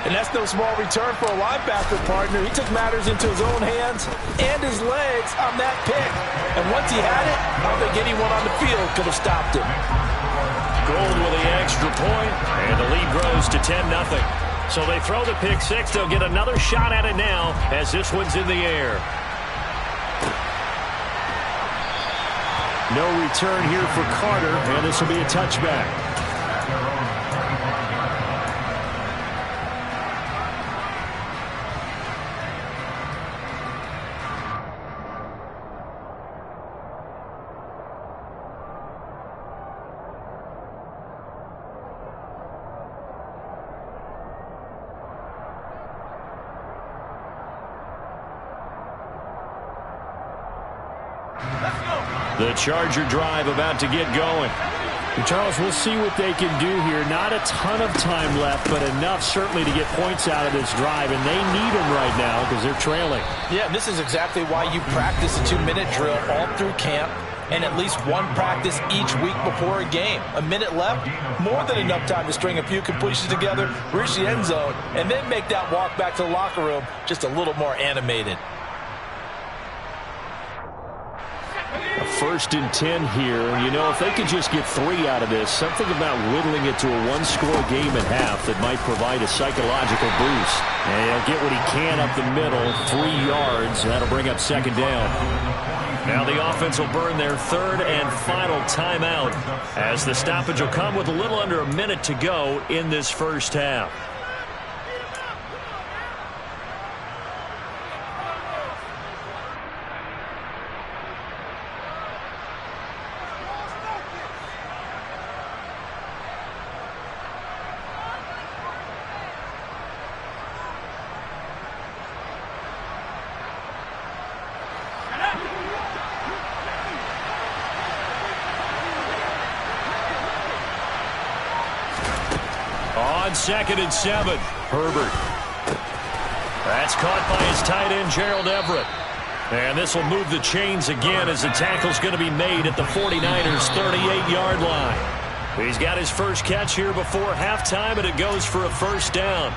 And that's no small return for a linebacker partner. He took matters into his own hands and his legs on that pick. And once he had it, I don't think anyone on the field could have stopped him. Gold with the extra point, and the lead grows to 10-0. So they throw the pick six. They'll get another shot at it now as this one's in the air. No return here for Carter, and this will be a touchback. The Charger drive about to get going. And Charles, we'll see what they can do here. Not a ton of time left, but enough certainly to get points out of this drive, and they need them right now because they're trailing. Yeah, this is exactly why you practice a 2-minute drill all through camp and at least one practice each week before a game. A minute left, more than enough time to string a few completions together, reach the end zone, and then make that walk back to the locker room just a little more animated. A 1st and 10 here. And, you know, if they can just get 3 out of this, something about whittling it to a one-score game at half that might provide a psychological boost. And he'll get what he can up the middle, 3 yards. That'll bring up 2nd down. Now the offense will burn their 3rd and final timeout as the stoppage will come with a little under a minute to go in this first half. On 2nd and 7, Herbert. That's caught by his tight end, Gerald Everett. And this will move the chains again as the tackle's going to be made at the 49ers' 38-yard line. He's got his first catch here before halftime, and it goes for a 1st down.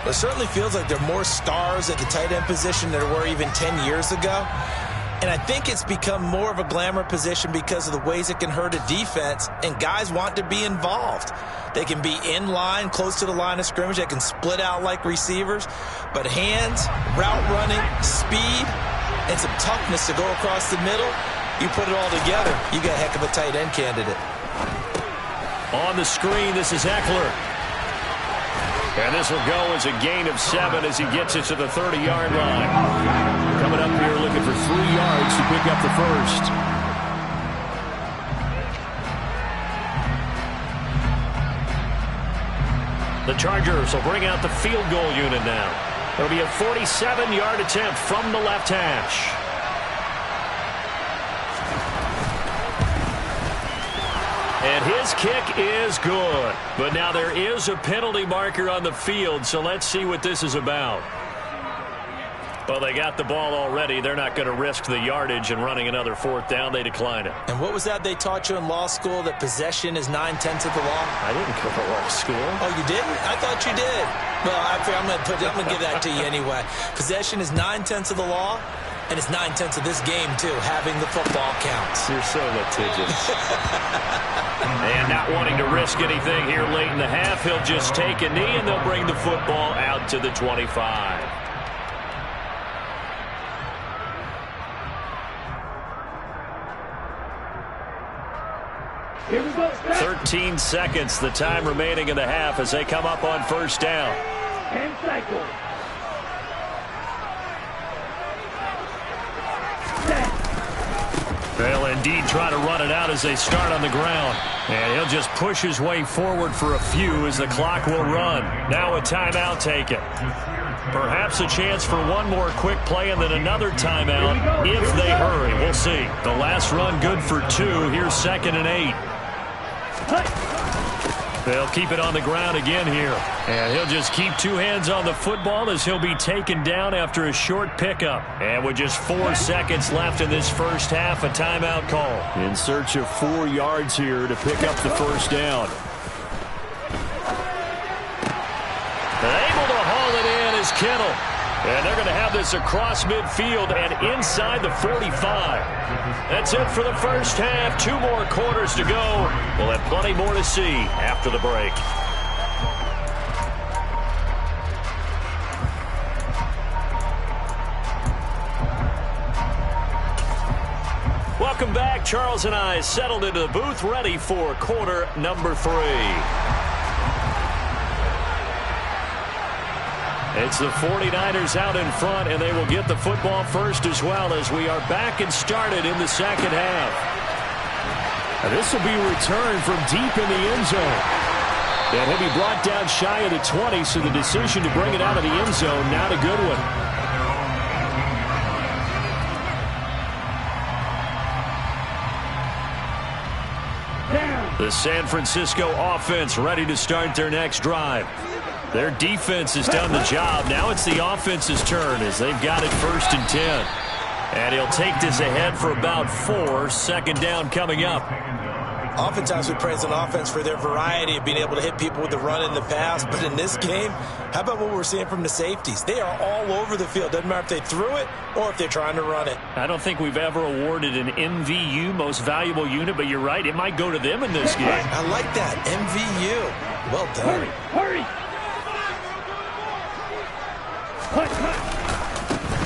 It certainly feels like there are more stars at the tight end position than there were even 10 years ago. And I think it's become more of a glamour position because of the ways it can hurt a defense, and guys want to be involved. They can be in line, close to the line of scrimmage. They can split out like receivers. But hands, route running, speed, and some toughness to go across the middle, you put it all together, you got a heck of a tight end candidate. On the screen, this is Eckler. And this will go as a gain of 7 as he gets it to the 30-yard line. Coming up here looking for 3 yards to pick up the first. The Chargers will bring out the field goal unit now. It'll be a 47-yard attempt from the left hash. And his kick is good. But now there is a penalty marker on the field, so let's see what this is about. Well, they got the ball already. They're not going to risk the yardage and running another 4th down. They decline it. And what was that they taught you in law school, that possession is 9/10 of the law? I didn't go to law school. Oh, you didn't? I thought you did. Well, I'm going to give that to you anyway. Possession is 9/10 of the law. And it's 9/10 of this game, too. Having the football counts. You're so litigious. And not wanting to risk anything here late in the half, he'll just take a knee, and they'll bring the football out to the 25. Here we go. 13 seconds, the time remaining in the half as they come up on 1st down. And cycle. They'll indeed try to run it out as they start on the ground. And he'll just push his way forward for a few as the clock will run. Now a timeout taken. Perhaps a chance for one more quick play and then another timeout if they hurry. We'll see. The last run good for 2. Here's 2nd and 8. They'll keep it on the ground again here. And he'll just keep 2 hands on the football as he'll be taken down after a short pickup. And with just 4 seconds left in this first half, a timeout call. In search of 4 yards here to pick up the 1st down. Able to haul is Kittle. And they're going to have this across midfield and inside the 45. That's it for the first half. 2 more quarters to go. We'll have plenty more to see after the break. Welcome back. Charles and I settled into the booth, ready for quarter number 3. It's the 49ers out in front, and they will get the football first as well as we are back and started in the second half. And this will be returned from deep in the end zone. And he'll be brought down shy of the 20, so the decision to bring it out of the end zone, not a good one. The San Francisco offense ready to start their next drive. Their defense has done the job. Now it's the offense's turn as they've got it 1st and 10. And he'll take this ahead for about 4. Second down coming up. Oftentimes we praise an offense for their variety of being able to hit people with the run in the pass. But in this game, how about what we're seeing from the safeties? They are all over the field. Doesn't matter if they threw it or if they're trying to run it. I don't think we've ever awarded an MVU, most valuable unit, but you're right. It might go to them in this game. I like that. MVU. Well done. Hurry!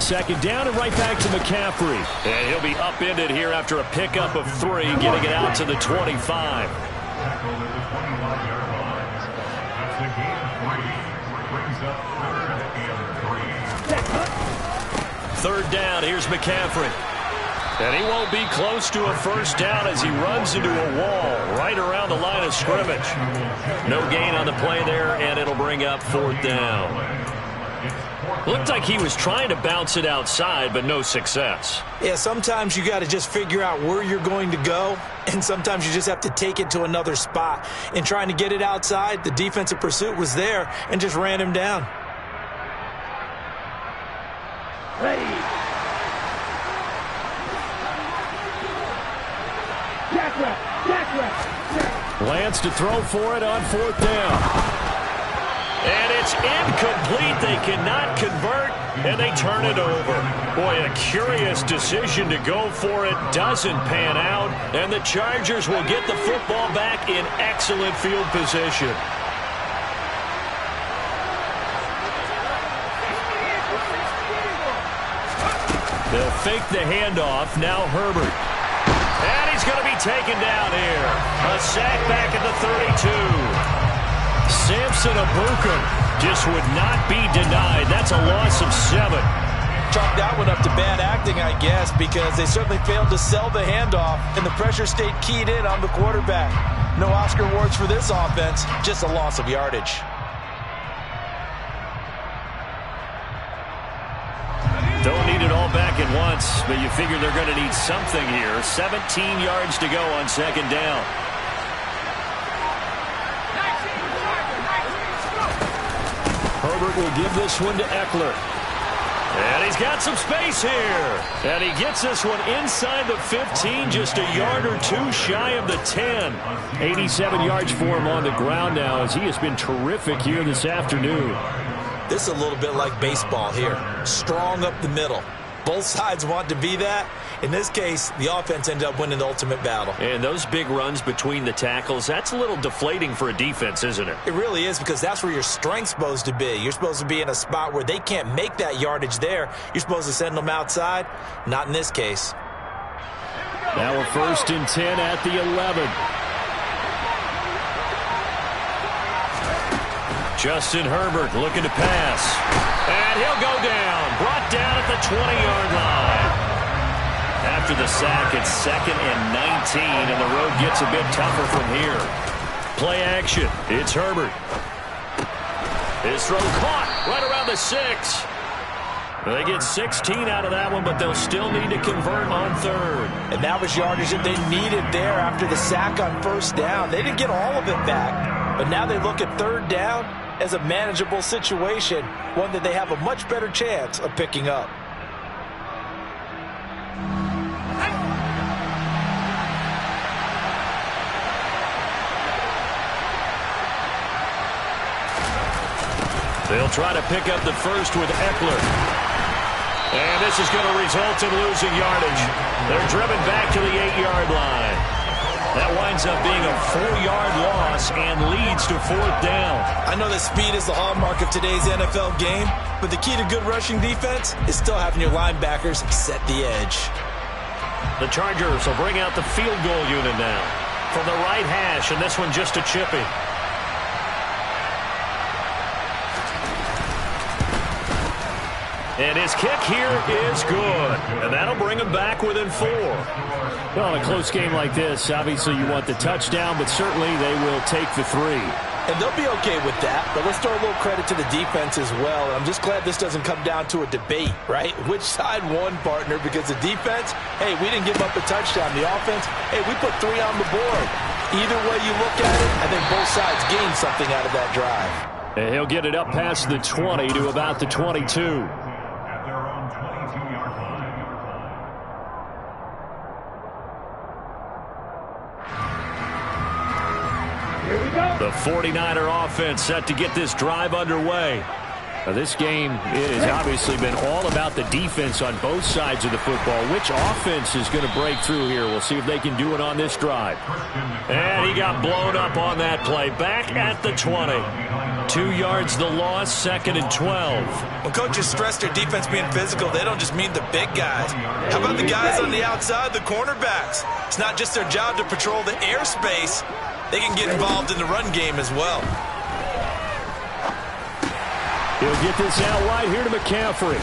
Second down and right back to McCaffrey. And he'll be upended here after a pickup of 3, getting it out to the 25. Third down, here's McCaffrey. And he won't be close to a first down as he runs into a wall right around the line of scrimmage. No gain on the play there, and it'll bring up 4th down. Looked like he was trying to bounce it outside, but no success. Yeah, sometimes you got to just figure out where you're going to go, and sometimes you just have to take it to another spot. In trying to get it outside, the defensive pursuit was there and just ran him down. Ready! Jack. Lance to throw for it on 4th down. And it's incomplete. They cannot convert, and they turn it over. Boy, a curious decision to go for it. Doesn't pan out, and the Chargers will get the football back in excellent field position. They'll fake the handoff. Now Herbert. And he's going to be taken down here. A sack back at the 32. Samson Abuka just would not be denied. That's a loss of 7. Chalk that one up to bad acting, I guess, because they certainly failed to sell the handoff, and the pressure stayed keyed in on the quarterback. No Oscar awards for this offense, just a loss of yardage. Don't need it all back at once, but you figure they're going to need something here. 17 yards to go on 2nd down. Herbert will give this one to Eckler. And he's got some space here. And he gets this one inside the 15, just a yard or 2 shy of the 10. 87 yards for him on the ground now as he has been terrific here this afternoon. This is a little bit like baseball here. Strong up the middle. Both sides want to be that. In this case, the offense ended up winning the ultimate battle. And those big runs between the tackles, that's a little deflating for a defense, isn't it? It really is, because that's where your strength's supposed to be. You're supposed to be in a spot where they can't make that yardage there. You're supposed to send them outside. Not in this case. Now we're 1st and 10 at the 11. Justin Herbert looking to pass. And he'll go down. Brought down at the 20-yard line. After the sack, it's 2nd and 19, and the road gets a bit tougher from here. Play action. It's Herbert. His throw caught right around the 6. They get 16 out of that one, but they'll still need to convert on 3rd. And that was yardage that they needed there after the sack on 1st down. They didn't get all of it back, but now they look at 3rd down as a manageable situation, one that they have a much better chance of picking up. They'll try to pick up the first with Eckler. And this is going to result in losing yardage. They're driven back to the 8-yard line. That winds up being a 4-yard loss and leads to 4th down. I know that speed is the hallmark of today's NFL game, but the key to good rushing defense is still having your linebackers set the edge. The Chargers will bring out the field goal unit now. From the right hash, and this one just a chippy. And his kick here is good. And that'll bring him back within 4. Well, in a close game like this, obviously you want the touchdown, but certainly they will take the 3. And they'll be okay with that, but let's throw a little credit to the defense as well. And I'm just glad this doesn't come down to a debate, right? Which side won, partner? Because the defense, hey, we didn't give up a touchdown. The offense, hey, we put 3 on the board. Either way you look at it, I think both sides gained something out of that drive. And he'll get it up past the 20 to about the 22. The 49er offense set to get this drive underway. Now, this game has obviously been all about the defense on both sides of the football. Which offense is going to break through here? We'll see if they can do it on this drive. And he got blown up on that play. Back at the 20. 2 yards the loss, 2nd and 12. When coaches stress their defense being physical, they don't just mean the big guys. How about the guys on the outside, the cornerbacks? It's not just their job to patrol the airspace. They can get involved in the run game as well. He'll get this out wide here to McCaffrey.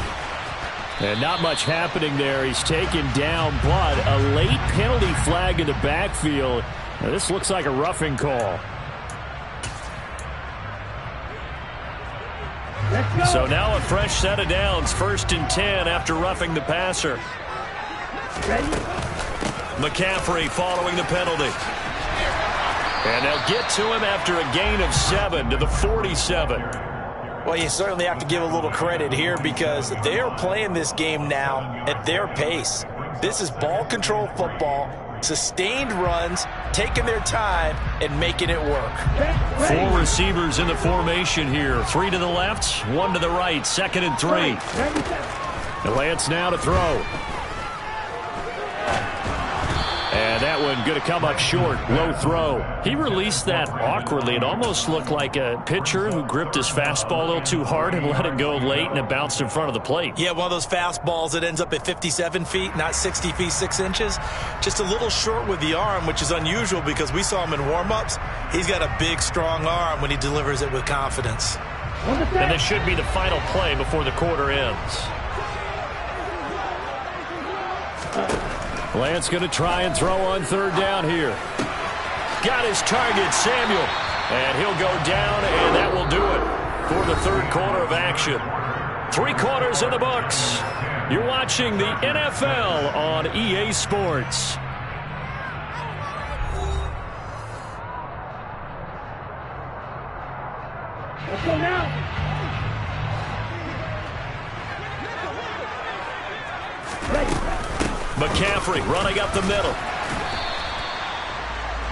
And not much happening there. He's taken down, but a late penalty flag in the backfield. Now, this looks like a roughing call. So now a fresh set of downs. 1st and 10 after roughing the passer. McCaffrey following the penalty. And they'll get to him after a gain of 7 to the 47. Well, you certainly have to give a little credit here because they are playing this game now at their pace. This is ball control football, sustained runs, taking their time, and making it work. 4 receivers in the formation here. 3 to the left, 1 to the right. 2nd and 3. And Lance now to throw. And that one going to come up short. Low throw. He released that awkwardly. It almost looked like a pitcher who gripped his fastball a little too hard and let it go late, and it bounced in front of the plate. Yeah, one of those fastballs that ends up at 57 feet, not 60 feet, 6 inches. Just a little short with the arm, which is unusual because we saw him in warm-ups. He's got a big, strong arm when he delivers it with confidence. And this should be the final play before the quarter ends. Lance going to try and throw on 3rd down here. Got his target, Samuel. And he'll go down, and that will do it for the 3rd quarter of action. 3 quarters in the books. You're watching the NFL on EA Sports. Let's go now. McCaffrey running up the middle.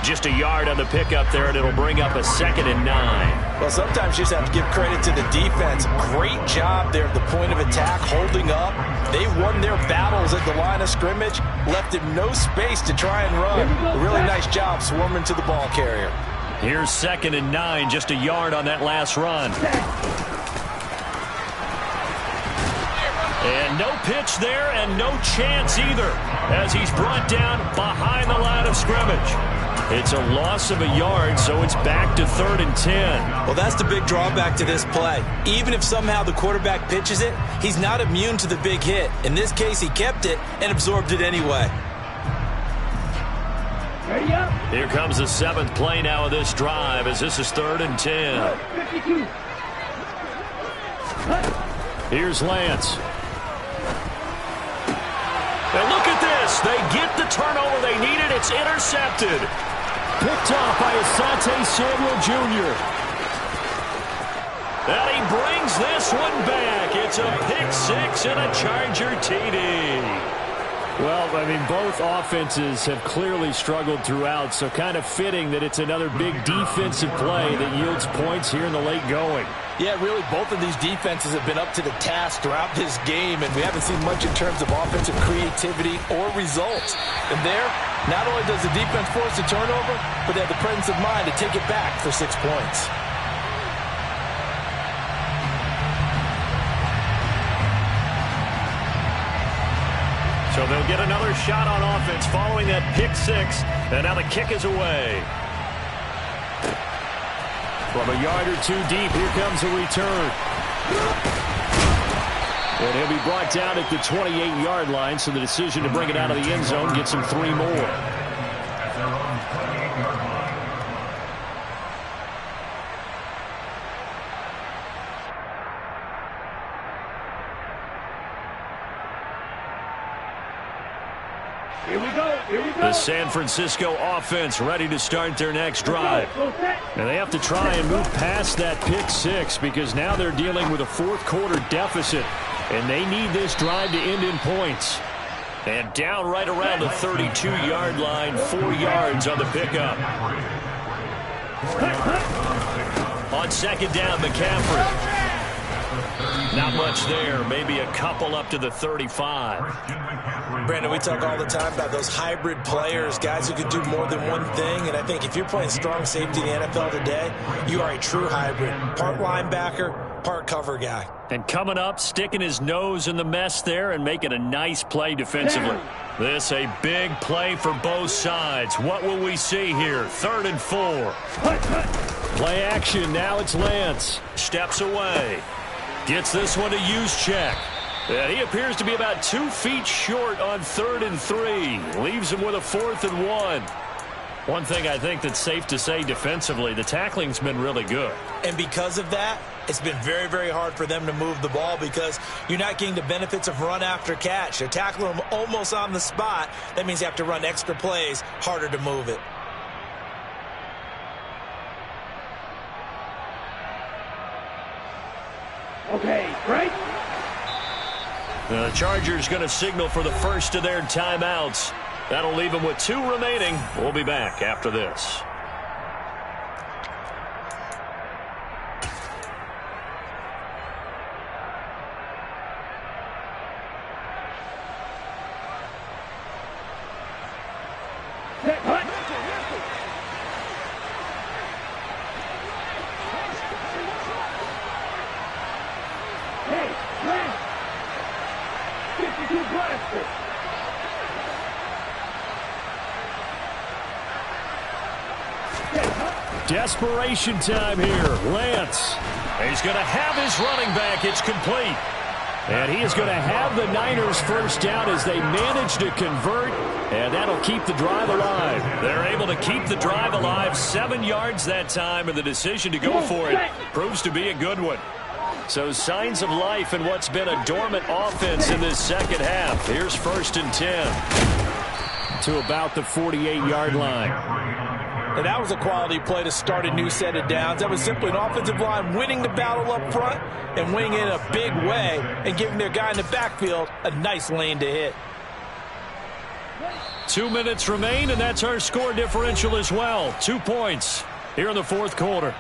Just a yard on the pickup there, and it'll bring up a 2nd and 9. Well, sometimes you just have to give credit to the defense. Great job there at the point of attack, holding up. They won their battles at the line of scrimmage, left him no space to try and run. A really nice job swarming to the ball carrier. Here's 2nd and 9, just a yard on that last run. And no pitch there and no chance either as he's brought down behind the line of scrimmage. It's a loss of a yard, so it's back to 3rd and 10. Well, that's the big drawback to this play. Even if somehow the quarterback pitches it, he's not immune to the big hit. In this case, he kept it and absorbed it anyway. Ready up. Here comes the 7th play now of this drive as this is 3rd and 10. 52. Here's Lance. And look at this. They get the turnover they needed. It's intercepted. Picked off by Asante Samuel Jr. And he brings this one back. It's a pick 6 and a Charger TD. Well, I mean, both offenses have clearly struggled throughout, so kind of fitting that it's another big defensive play that yields points here in the late going. Yeah, really, both of these defenses have been up to the task throughout this game, and we haven't seen much in terms of offensive creativity or results. And there, not only does the defense force a turnover, but they have the presence of mind to take it back for 6 points. So they'll get another shot on offense following that pick six, and now the kick is away. From a yard or two deep, here comes a return. And he'll be brought down at the 28-yard line, so the decision to bring it out of the end zone gets him 3 more. Here we go. The San Francisco offense ready to start their next drive. And they have to try and move past that pick six because now they're dealing with a fourth-quarter deficit, and they need this drive to end in points. And down right around the 32-yard line, 4 yards on the pickup. On second down, McCaffrey. Not much there, maybe a couple up to the 35. Brandon, we talk all the time about those hybrid players, guys who can do more than one thing, and I think if you're playing strong safety in the NFL today, you are a true hybrid. Part linebacker, part cover guy. And coming up, sticking his nose in the mess there and making a nice play defensively. This a big play for both sides. What will we see here? 3rd and 4. Play action, now it's Lance. Steps away. Gets this one to Juszczyk. And he appears to be about 2 feet short on 3rd and 3. Leaves him with a 4th and 1. One thing I think that's safe to say defensively, the tackling's been really good. And because of that, it's been very, very hard for them to move the ball because you're not getting the benefits of run after catch. They're tackling them almost on the spot. That means you have to run extra plays, harder to move it. Okay, right? The Chargers going to signal for the first of their timeouts. That'll leave them with 2 remaining. We'll be back after this. Desperation time here. Lance. He's going to have his running back. It's complete. And he is going to have the Niners first down as they manage to convert. And that'll keep the drive alive. They're able to keep the drive alive. 7 yards that time, and the decision to go for it proves to be a good one. So signs of life in what's been a dormant offense in this second half. Here's 1st and 10 to about the 48-yard line. And that was a quality play to start a new set of downs. That was simply an offensive line winning the battle up front and winning it in a big way and giving their guy in the backfield a nice lane to hit. 2 minutes remain, and that's our score differential as well. 2 points here in the 4th quarter.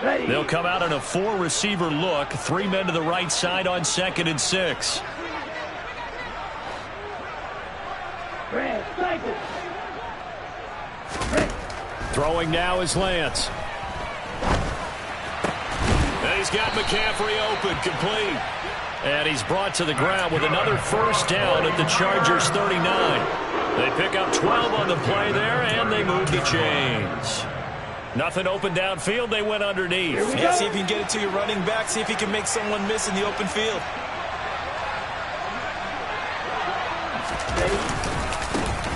They'll come out in a 4-receiver look. 3 men to the right side on 2nd and 6. Throwing now is Lance. And he's got McCaffrey open, complete. And he's brought to the ground with another first down at the Chargers 39. They pick up 12 on the play there, and they move the chains. Nothing open downfield. They went underneath. Yeah, see if you can get it to your running back. See if you can make someone miss in the open field.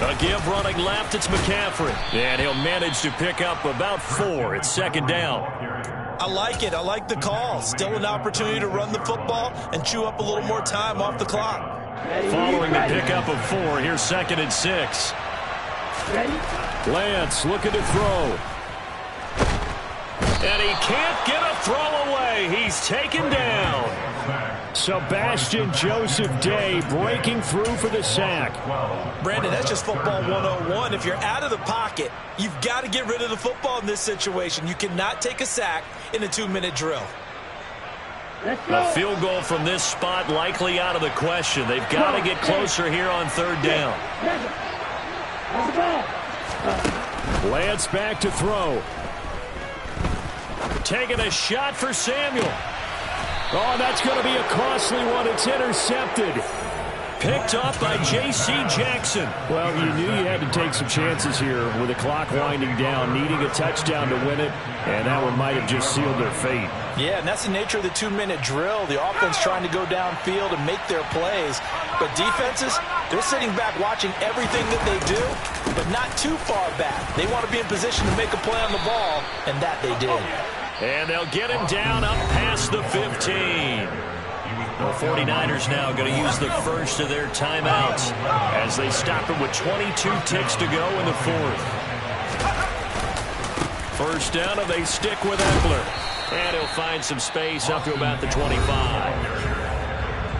A give running left. It's McCaffrey. And he'll manage to pick up about 4. It's 2nd down. I like it. I like the call. Still an opportunity to run the football and chew up a little more time off the clock. Following the pickup of 4, here's 2nd and 6. Lance looking to throw. And he can't get a throw away. He's taken down. Sebastian Joseph Day breaking through for the sack. Brandon, that's just football 101. If you're out of the pocket, you've got to get rid of the football in this situation. You cannot take a sack in a 2-minute drill. A field goal from this spot likely out of the question. They've got to get closer here on 3rd down. Lance back to throw. Taking a shot for Samuel. Oh, that's going to be a costly one. It's intercepted. Picked up by J.C. Jackson. Well, you knew you had to take some chances here with the clock winding down, needing a touchdown to win it, and that one might have just sealed their fate. Yeah, and that's the nature of the 2-minute drill. The offense trying to go downfield and make their plays. But defenses, they're sitting back watching everything that they do, but not too far back. They want to be in position to make a play on the ball, and that they did. And they'll get him down up past the 15. The 49ers now going to use the first of their timeouts as they stop him with 22 ticks to go in the 4th. First down, and they stick with Eckler. And he'll find some space up to about the 25.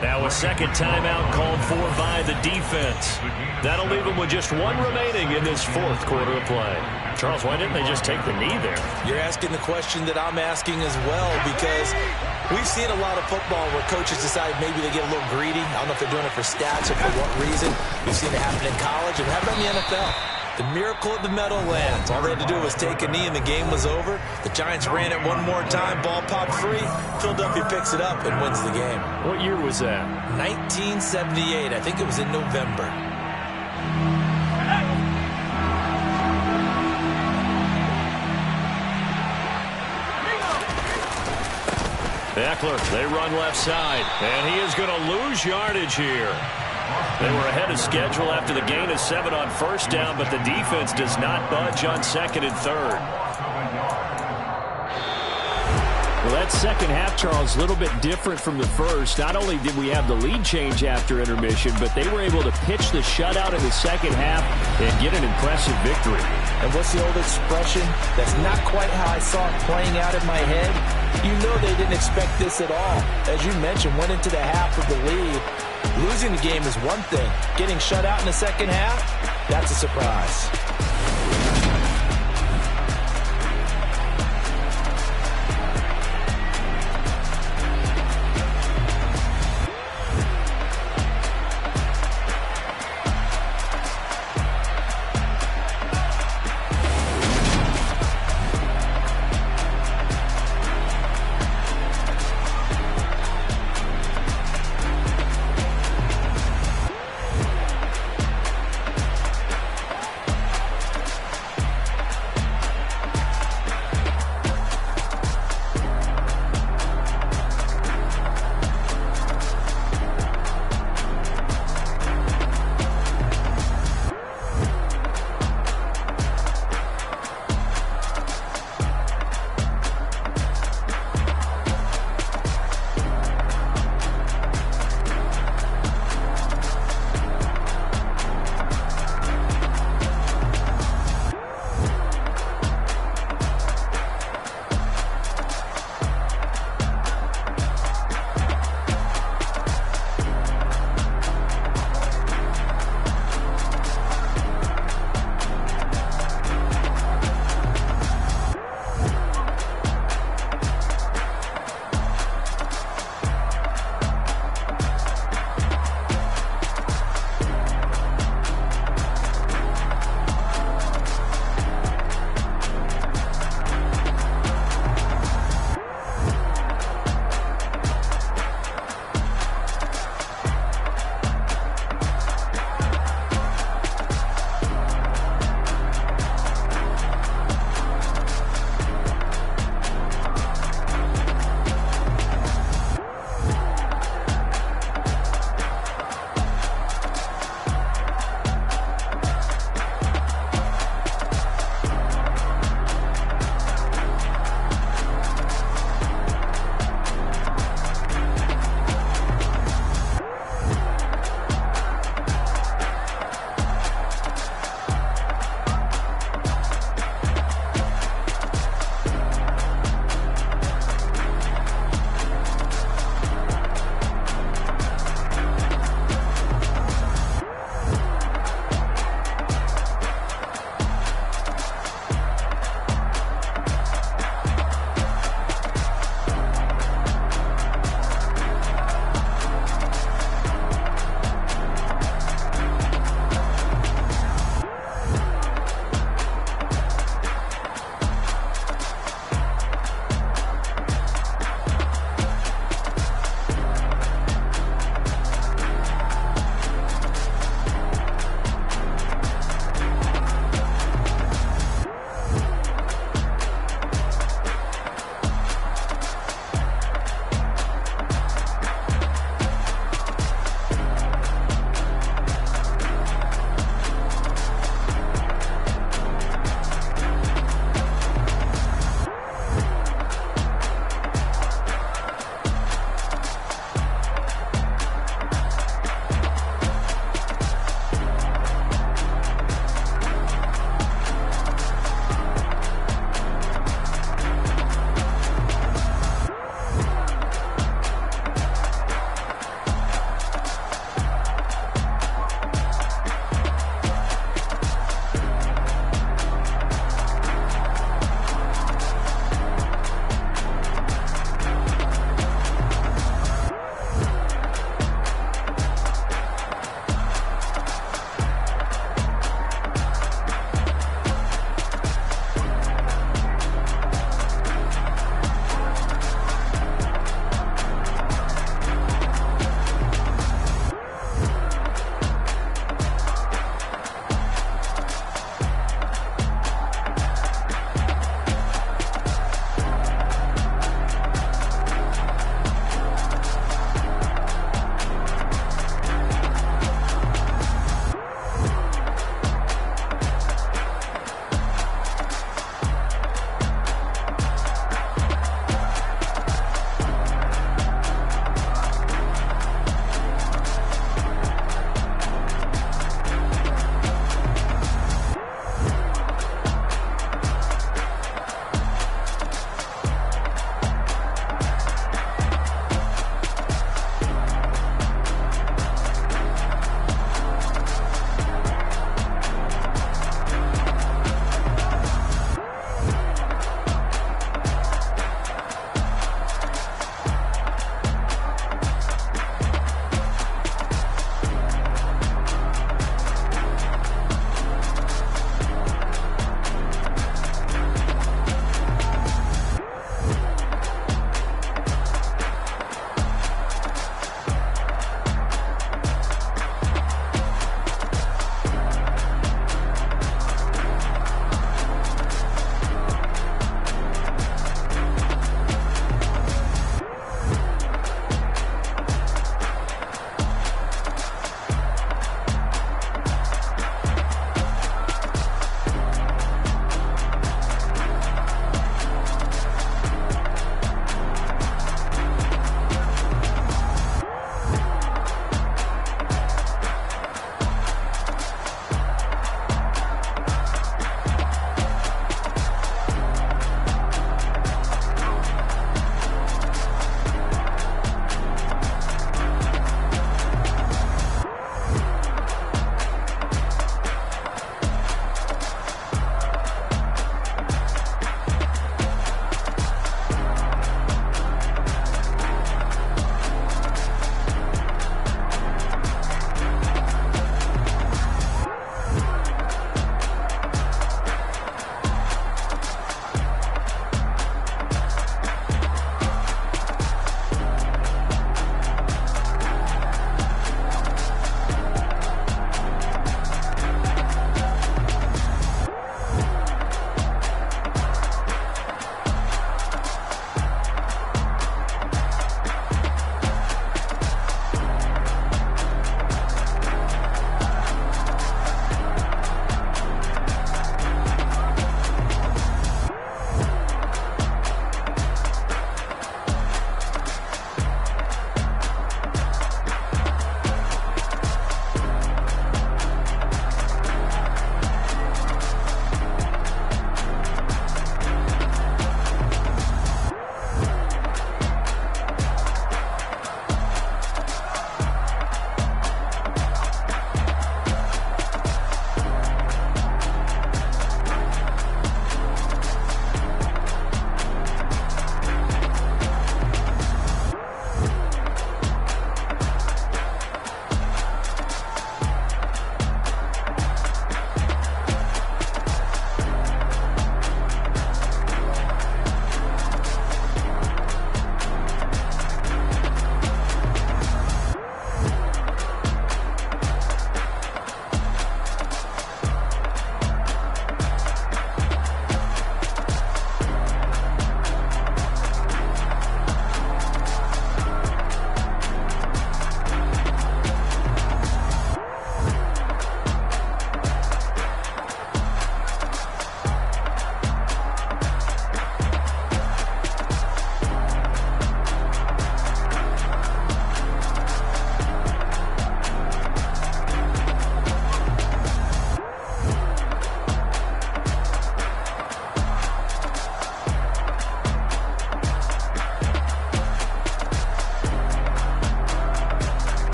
Now a second timeout called for by the defense. That'll leave them with just one remaining in this 4th quarter of play. Charles, why didn't they just take the knee there? You're asking the question that I'm asking as well, because we've seen a lot of football where coaches decide maybe they get a little greedy. I don't know if they're doing it for stats or for what reason. We've seen it happen in college, and how about in the NFL? The miracle of the Meadowlands. All they had to do was take a knee, and the game was over. The Giants ran it one more time. Ball popped free. Philadelphia picks it up and wins the game. What year was that? 1978. I think it was in November. Eckler, they run left side, and he is going to lose yardage here. They were ahead of schedule after the gain of 7 on first down, but the defense does not budge on 2nd and 3rd. Well, that second half, Charles, a little bit different from the first. Not only did we have the lead change after intermission, but they were able to pitch the shutout in the second half and get an impressive victory. And what's the old expression? That's not quite how I saw it playing out in my head. You know they didn't expect this at all. As you mentioned, went into the half with the lead. Losing the game is one thing. Getting shut out in the second half, that's a surprise.